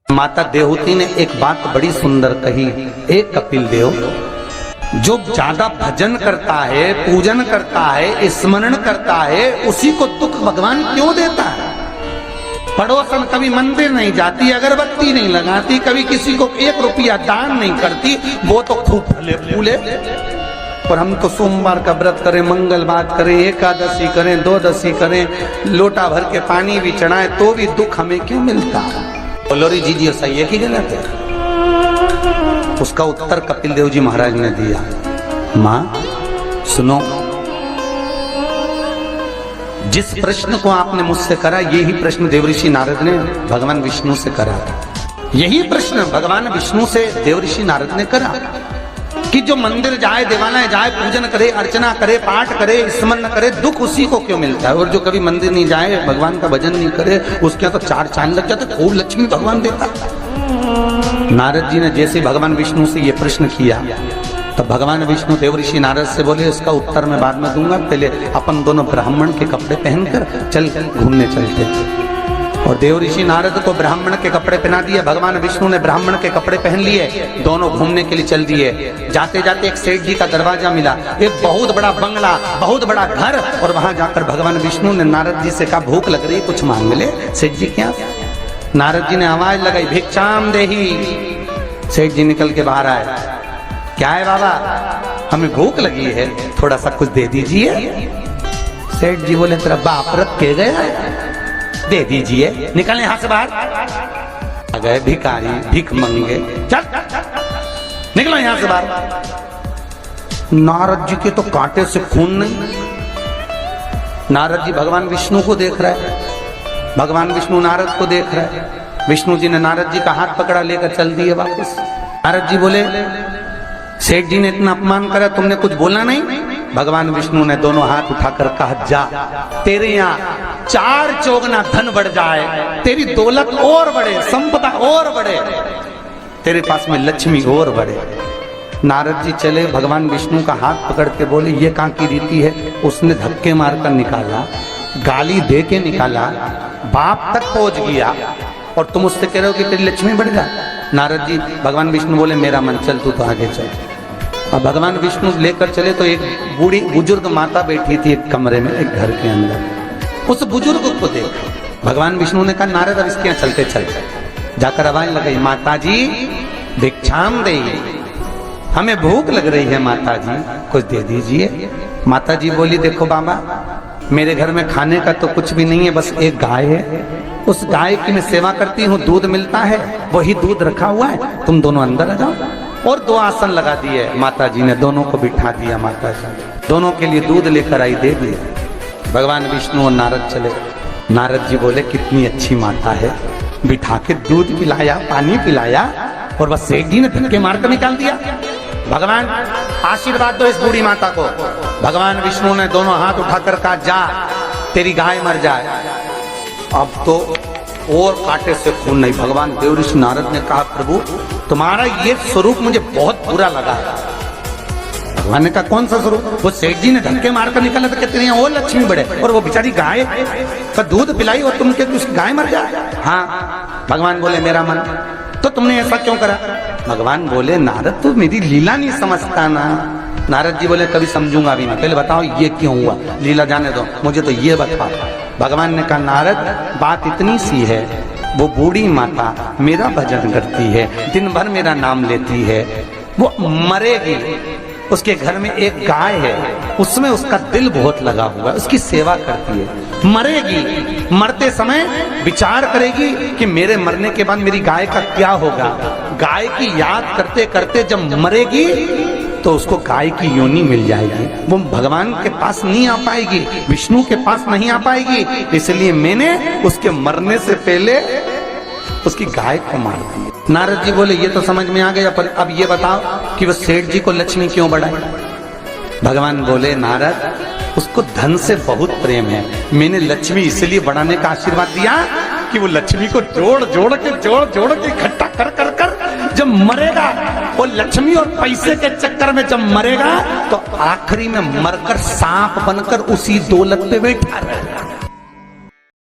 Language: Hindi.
माता देवहूति ने एक बात बड़ी सुंदर कही, एक कपिल देव जो ज्यादा भजन करता है, पूजन करता है, स्मरण करता है, उसी को दुख भगवान क्यों देता है? पड़ोसन कभी मंदिर नहीं जाती, अगरबत्ती नहीं लगाती, कभी किसी को 1 रुपया दान नहीं करती, वो तो खूब फले फूले। और हम तो सोमवार का व्रत करें, मंगलवार करें, एकादशी करें, द्वादशी करें, लोटा भर के पानी भी चढ़ाएं, तो भी दुख हमें क्यों मिलता है? बोलो री जी सही है कि गलत है? उसका उत्तर कपिल देव जी महाराज ने दिया, मां सुनो, जिस प्रश्न को आपने मुझसे करा, यही प्रश्न देवऋषि नारद ने भगवान विष्णु से करा। यही प्रश्न भगवान विष्णु से देवऋषि नारद ने करा कि जो मंदिर जाए, देवालय जाए, पूजन करे, अर्चना करे, पाठ करे, स्मरण करे, दुख उसी को क्यों मिलता है? और जो कभी मंदिर नहीं जाए, भगवान का भजन नहीं करे, उसके यहाँ तो 4 चांद लग जाते, खूब लक्ष्मी भगवान देता। नारद जी ने जैसे भगवान विष्णु से ये प्रश्न किया, तो भगवान विष्णु देवऋषि नारद से बोले, इसका उत्तर मैं बाद में दूंगा, पहले अपन दोनों ब्राह्मण के कपड़े पहनकर चल घूमने चलते। और देवऋषि नारद को ब्राह्मण के कपड़े पहना दिए, भगवान विष्णु ने ब्राह्मण के कपड़े पहन लिए, दोनों घूमने के लिए चल दिए। जाते जाते एक सेठ जी का दरवाजा मिला, एक बहुत बड़ा बंगला, बहुत बड़ा घर, और वहां जाकर भगवान विष्णु ने नारद जी से कहा, भूख लग रही, कुछ मांग ले। सेठ जी क्या? नारद जी ने आवाज लगाई, भिक्षाम देही। सेठ जी निकल के बाहर आए, क्या है बाबा? हमें भूख लगी है, थोड़ा सा कुछ दे दीजिए। सेठ जी बोले, तेरा बाप रख के गया है, दे दीजिए। निकल यहां से बाहर। आ गए भिखारी, भीख मंगे, चल निकलो यहां से बाहर। नारद जी के तो कांटे से खून नहीं। नारद जी भगवान विष्णु को देख रहे हैं, भगवान विष्णु नारद को देख रहे हैं। विष्णु जी ने नारद जी का हाथ पकड़ा, लेकर चल दिए वापस। नारद जी बोले, सेठ जी ने इतना अपमान करा, तुमने कुछ बोला नहीं? भगवान विष्णु ने दोनों हाथ उठाकर कहा, जा, तेरे यहाँ 4 चौगुना धन बढ़ जाए, तेरी दौलत और बढ़े, संपदा और बढ़े, तेरे पास में लक्ष्मी और बढ़े। नारद जी चले, भगवान विष्णु का हाथ पकड़ के बोले, ये कहाँ की रीति है? उसने धक्के मारकर निकाला, गाली दे के निकाला, बाप तक पहुंच गया, और तुम उससे कह रहे हो कि तेरी लक्ष्मी बढ़ जाए। नारद जी, भगवान विष्णु बोले, मेरा मन, चल तू तो आगे चल। और भगवान विष्णु लेकर चले तो एक बूढ़ी बुजुर्ग माता बैठी थी एक कमरे में, एक घर के अंदर। उस बुजुर्ग को देख भगवान विष्णु ने कहा, नारद अब इसके यहाँ चलते चलते। जाकर आवाज लगाई, माता जी भिक्षाम दे, हमें भूख लग रही है माता जी, कुछ दे दीजिए। माता जी बोली, देखो बाबा, मेरे घर में खाने का तो कुछ भी नहीं है, बस एक गाय है, उस गाय की मैं सेवा करती हूँ, दूध मिलता है, वही दूध रखा हुआ है, तुम दोनों अंदर आ जाओ। और 2 आसन लगा दिए माता जी ने, दोनों को बिठा दिया। माता जी दोनों के लिए दूध लेकर आई, दे दिया। भगवान विष्णु और नारद चले। नारद जी बोले, कितनी अच्छी माता है, बिठा के दूध पिलाया, पानी पिलाया, और बस सेठ जी ने धक्के मारकर निकाल दिया। भगवान आशीर्वाद दो इस बूढ़ी माता को। भगवान विष्णु ने दोनों हाथ उठाकर कहा, जा, तेरी गाय मर जाए। अब तो और कांटे से खून नहीं। भगवान देवऋषि नारद ने कहा, प्रभु तुम्हारा ये स्वरूप मुझे बहुत बुरा लगा। भगवान ने कहा, कौन सा स्वरूप? वो सेठ जी ने धक्के मारकर निकाला था, कहते हैं और लक्ष्मी बढ़े, और वो बेचारी गाय का दूध पिलाई और तुम कहते उसकी गाय मर जाए। हाँ। भगवान बोले, मेरा मन, तो तुमने ऐसा क्यों करा? भगवान बोले, नारद तू मेरी लीला नहीं समझता ना। नारद जी बोले, कभी समझूंगा भी नहीं, पहले बताओ ये क्यों हुआ, लीला जाने दो, मुझे तो ये बताओ। भगवान ने कहा, नारद बात इतनी सी है, वो बूढ़ी माता मेरा भजन करती है, दिन भर मेरा नाम लेती है, वो मरेगी, उसके घर में एक गाय है, उसमें उसका दिल बहुत लगा हुआ है, उसकी सेवा करती है, मरेगी, मरते समय विचार करेगी कि मेरे मरने के बाद मेरी गाय का क्या होगा। गाय की याद करते करते जब मरेगी तो उसको गाय की योनि मिल जाएगी, वो भगवान के पास नहीं आ पाएगी, विष्णु के पास नहीं आ पाएगी, इसलिए मैंने उसके मरने से पहले उसकी गाय को मार दी। नारद जी बोले, ये तो समझ में आ गया, पर अब ये बताओ कि वो सेठ जी को लक्ष्मी क्यों बढ़ाई? भगवान बोले, नारद उसको धन से बहुत प्रेम है, मैंने लक्ष्मी इसलिए बढ़ाने का आशीर्वाद दिया कि वो लक्ष्मी को जोड़ जोड़ के इकट्ठा कर कर कर जब मरेगा, वो लक्ष्मी और पैसे के चक्कर में जब मरेगा तो आखिरी में मरकर सांप बनकर उसी दौलत पे बैठा रहेगा।